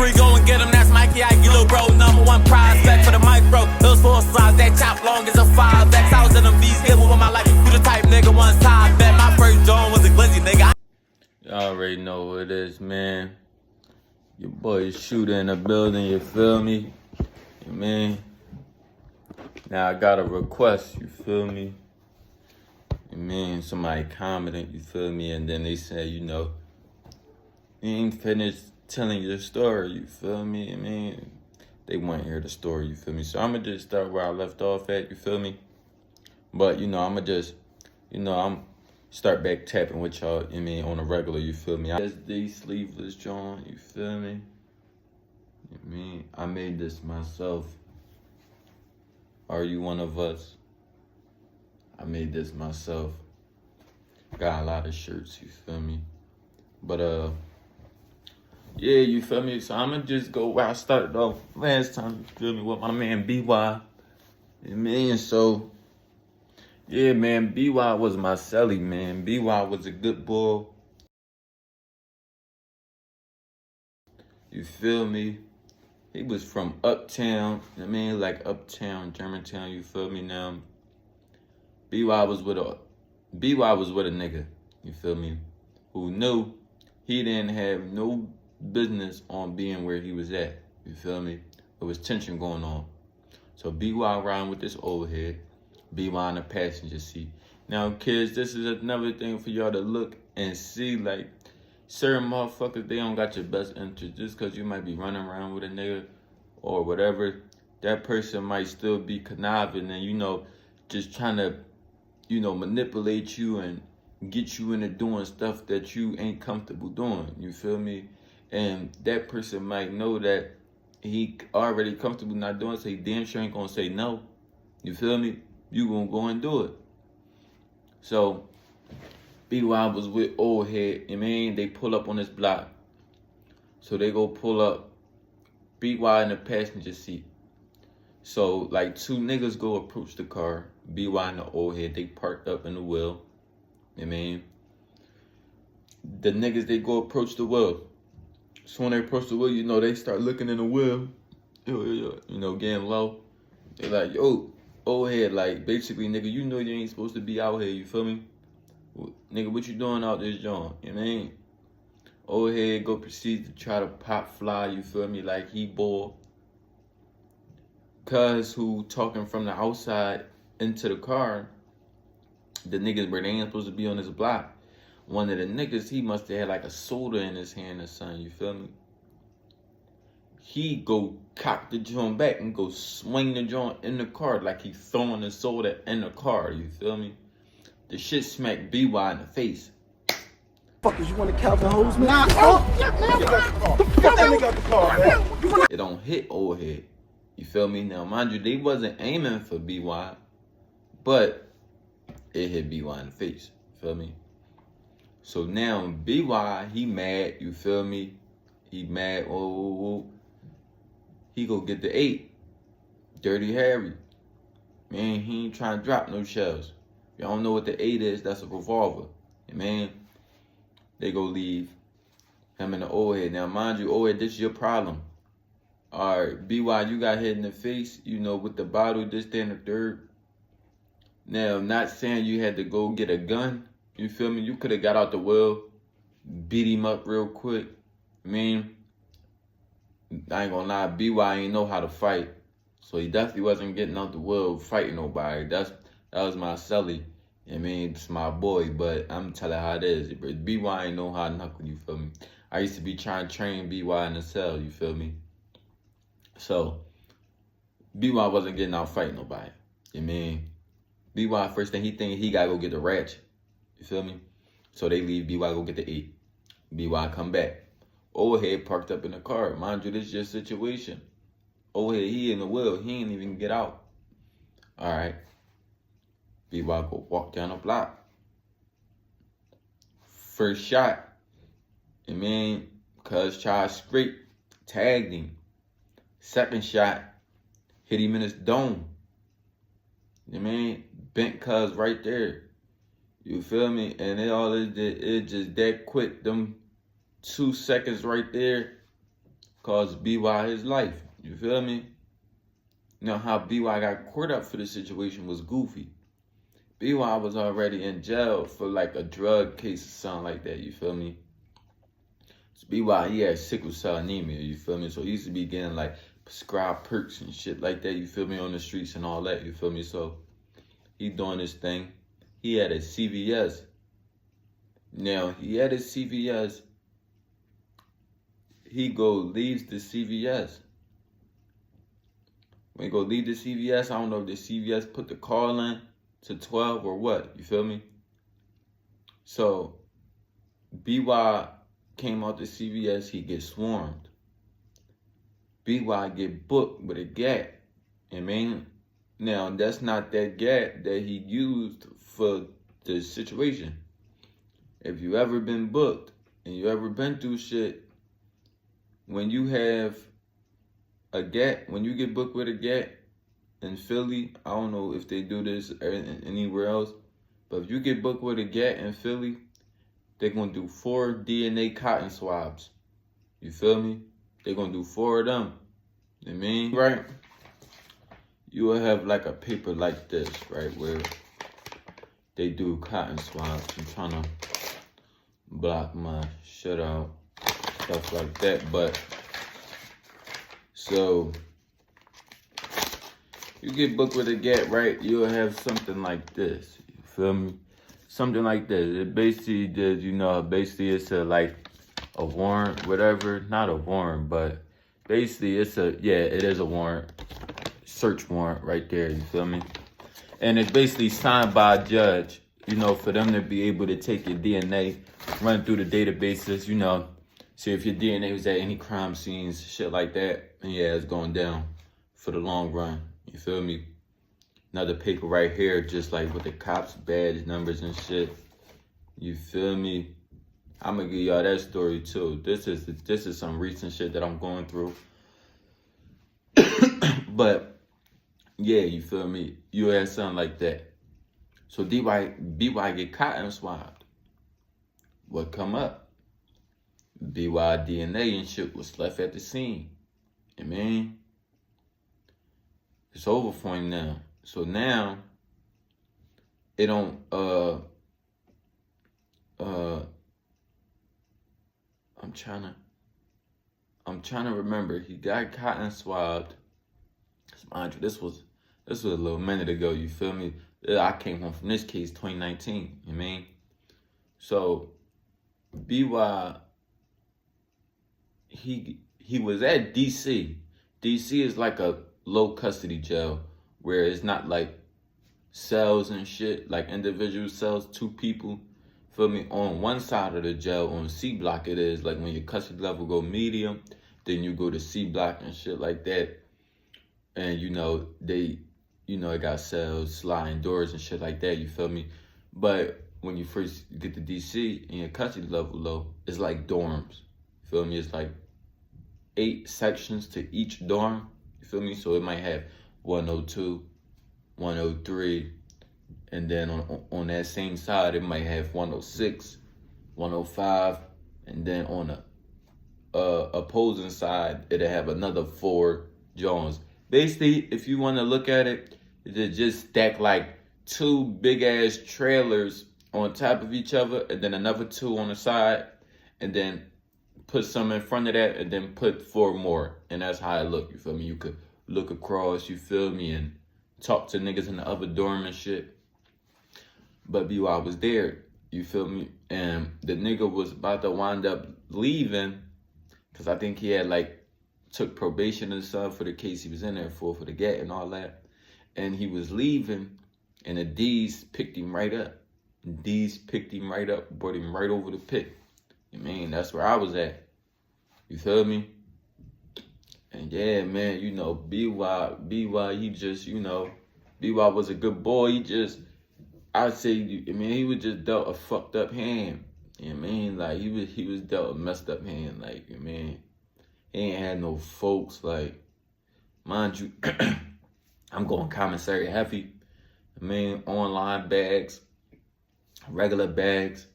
free, go and get him, that's Mikey Ike, little bro, #1 prospect for the micro. Those 4 slides, that chop long as a 5X. I was in them V's, living with my life. You the type nigga, one side bet. My first John was a glizzy, nigga. Y'all already know what it is, man. Your boy Shooter in the building, you feel me? Man. Now I got a request, you feel me? Man, somebody commented, you feel me? And then they said, you know, you ain't finished telling your story, you feel me? I mean, they want to hear the story, you feel me? So I'ma just start where I left off at, you feel me? But, you know, I'ma just, you know, I'm start back tapping with y'all, I mean, on a regular, you feel me? Just the sleeveless joint, you feel me? I mean, I made this myself. Are you one of us? I made this myself. Got a lot of shirts, you feel me? But, yeah, you feel me? So I'ma just go where I started off last time, you feel me? With my man B.Y. You mean? So, yeah, man, B.Y. was my Celly, man. B.Y. was a good boy. You feel me? He was from uptown, I mean, like uptown, Germantown, you feel me now? B.Y. was with a nigga, you feel me, who knew he didn't have no business on being where he was at, you feel me? There was tension going on. So B.Y. riding with this old head, B.Y. in the passenger seat. Now, kids, this is another thing for y'all to look and see, like, certain motherfuckers, they don't got your best interest. Just because you might be running around with a nigga or whatever, that person might still be conniving and, you know, just trying to, you know, manipulate you and get you into doing stuff that you ain't comfortable doing. You feel me? And that person might know that he already comfortable not doing, so he damn sure ain't gonna say no. You feel me? You gonna go and do it. So B.Y. was with old head, I mean, they pull up on this block. So they go pull up, B.Y. in the passenger seat. So like 2 niggas go approach the car, B.Y. and the old head, they parked up in the wheel. I mean, the niggas, they go approach the wheel. So when they approach the wheel, you know, they start looking in the wheel, you know, getting low. They like, yo, old head, like, basically, nigga, you know you ain't supposed to be out here, you feel me? Nigga, what you doing out this joint? You know what I mean? Old head go proceed to try to pop fly, you feel me? Like he bored. Cuz who talking from the outside into the car, the niggas where they ain't supposed to be on this block. One of the niggas, he must have had like a soda in his hand or something, you feel me? He go cock the joint back and go swing the joint in the car like he throwing the soda in the car, you feel me? The shit smacked B.Y. in the face. Fuckers, you want to Calvin hose me? Nah, get that nigga out the car, man. It don't hit old head. You feel me? Now, mind you, they wasn't aiming for B.Y., but it hit B.Y. in the face. You feel me? So now B.Y., he mad, you feel me? He mad, oh. He go get the 8. Dirty Harry. Man, he ain't trying to drop no shells. Y'all don't know what the 8 is, that's a revolver. And man, they go leave him and the old head. Now, mind you, old head, this is your problem. All right, B.Y., you got hit in the face, you know, with the bottle, this, that, and the third. Now, not saying you had to go get a gun, you feel me? You could have got out the wheel, beat him up real quick. I mean, I ain't gonna lie, B.Y. ain't know how to fight. So he definitely wasn't getting out the wheel fighting nobody. That was my Celly. I mean, it's my boy, but I'm telling how it is. B.Y. ain't know how to knuckle, you feel me? I used to be trying to train B.Y. in the cell, you feel me? So, B.Y. wasn't getting out fighting nobody. I mean, B.Y. first thing he think he gotta go get the ratchet. You feel me? So they leave, B.Y. go get the 8. B.Y. come back. Old head parked up in the car. Mind you, this is your situation. Old head, he in the wheel. He ain't even get out. All right. B.Y. go walk down the block. First shot. I mean, cuz tried straight, tagged him. Second shot, hit him in his dome. I mean, bent cuz right there. You feel me? And it all it did, it just that quick, them 2 seconds right there, cost BY his life. You feel me? Now, how BY got caught up for the situation was goofy. BY was already in jail for like a drug case or something like that, you feel me? So BY, he had sickle cell anemia, you feel me? So he used to be getting like prescribed perks and shit like that, you feel me, on the streets and all that, you feel me? So he doing his thing. He had a CVS. Now, he had a CVS. He leaves the CVS. When he leave the CVS, I don't know if the CVS put the call in to 12 or what, you feel me? So, BY came out the CVS, he gets swarmed. BY get booked with a gat. I mean, now that's not that gat that he used for the situation. If you ever been booked and you ever been through shit, when you have a gat, when you get booked with a gat in Philly, I don't know if they do this anywhere else, but if you get booked with a gat in Philly, they're going to do 4 DNA cotton swabs. You feel me? They're going to do 4 of them. You know what I mean? Right? You will have like a paper like this, right, where they do cotton swabs. I'm trying to block my shit out. Stuff like that, but so you get booked with a gat, right? You'll have something like this. You feel me? Something like this. It basically does, you know, basically it's like a warrant, whatever. Not a warrant, but basically it is a warrant. Search warrant right there, you feel me? And it's basically signed by a judge, you know, for them to be able to take your DNA, run through the databases, you know, see if your DNA was at any crime scenes, shit like that. And yeah, it's going down for the long run. You feel me? Another paper right here, just like with the cops' badge numbers and shit. You feel me? I'm gonna give y'all that story too. This is some recent shit that I'm going through. But yeah, you feel me? You had something like that. So BY get cotton swabbed. What come up? BY DNA and shit was left at the scene. I mean, it's over for him now. So now, it don't, I'm trying to remember. He got cotton swabbed. Mind you, this was a little minute ago, you feel me? I came home from this case 2019, you mean? So, BY, he was at DC. DC is like a low custody jail where it's not like cells and shit, like individual cells, 2 people. Feel me? On one side of the jail, on C block, it is like when your custody level go medium, then you go to C block and shit like that. And you know, it got cells, sliding doors and shit like that, you feel me? But when you first get to DC and your custody level low, it's like dorms. You feel me? It's like 8 sections to each dorm. You feel me? So it might have 102, 103, and then on that same side, it might have 106, 105, and then on the opposing side, it'll have another 4 Jones. Basically, if you want to look at it, it just stack like 2 big ass trailers on top of each other, and then another 2 on the side, and then put some in front of that, and then put 4 more, and that's how it look. You feel me? You could look across, you feel me, and talk to niggas in the other dorm and shit. But BY was there, you feel me? And the nigga was about to wind up leaving, because I think he had like took probation and stuff for the case he was in there for the gat and all that. And he was leaving, and the D's picked him right up. D's picked him right up, brought him right over the pit. I mean, that's where I was at. You feel me? And yeah, man, you know, BY, he just, you know, BY was a good boy. He just, I'd say, I mean, he was just dealt a fucked up hand. You know what I mean? Like, he was dealt a messed up hand. Like, I mean, he ain't had no folks. Like, mind you, I'm going commissary heavy. I mean, online bags, regular bags.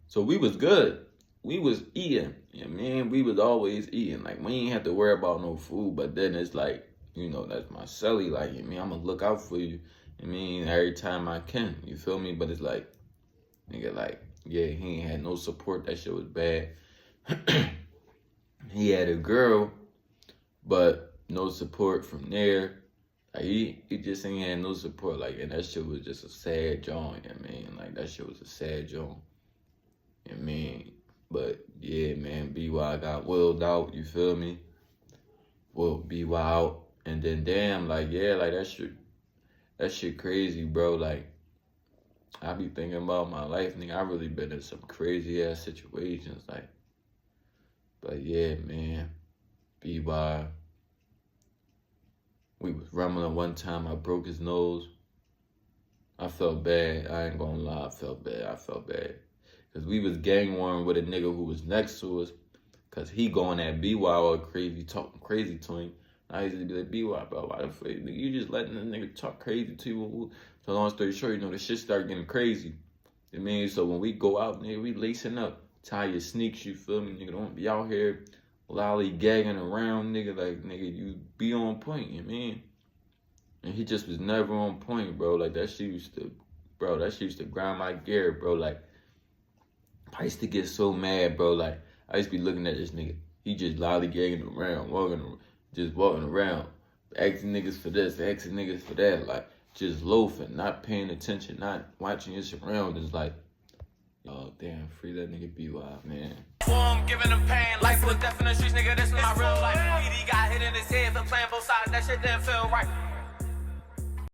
So we was good. we was eating. You know what I mean? We was always eating. Like, we ain't have to worry about no food. But then it's like, you know, that's my Celly. Like, you know what I mean? I'm going to look out for you. I mean, every time I can. You feel me? But it's like, nigga, like, yeah, he ain't had no support. That shit was bad. He had a girl, but no support from there. Like, he just ain't had no support. Like, and that shit was just a sad joint. You know what I mean? Like, that shit was a sad joint. You know what I mean? But, yeah, man, B.Y. got willed out. You feel me? Well, B.Y. out. And then, damn, like, yeah, like, that shit crazy, bro. Like, I be thinking about my life, nigga. I really been in some crazy ass situations, like. But yeah, man, B.Y. We was rumbling one time. I broke his nose. I felt bad. I ain't gonna lie. I felt bad. Cause we was gang warring with a nigga who was next to us. Cause he going at B.Y. all crazy, talking crazy to him. I used to be like, B.Y., bro, why the fuck, nigga, you just letting the nigga talk crazy to you. So long story short, you know, the shit started getting crazy. You know what I mean? So when we go out, nigga, we lacing up. Tie your sneaks, you feel me? Nigga, don't be out here lollygagging around, nigga. Like, nigga, you be on point, you know what I mean? And he just was never on point, bro. Like, that shit used to grind my gear, bro. Like, I used to get so mad, bro. Like, I used to be looking at this nigga. He just lollygagging around, walking around, asking niggas for this, asking niggas for that. Like, just loafing, not paying attention, not watching your surroundings. Like, oh, damn, free that nigga B.Y., man. I'm giving them pain, life was death in the streets, nigga, this is my real life. PD got hit in his head for playing both sides, that shit didn't feel right.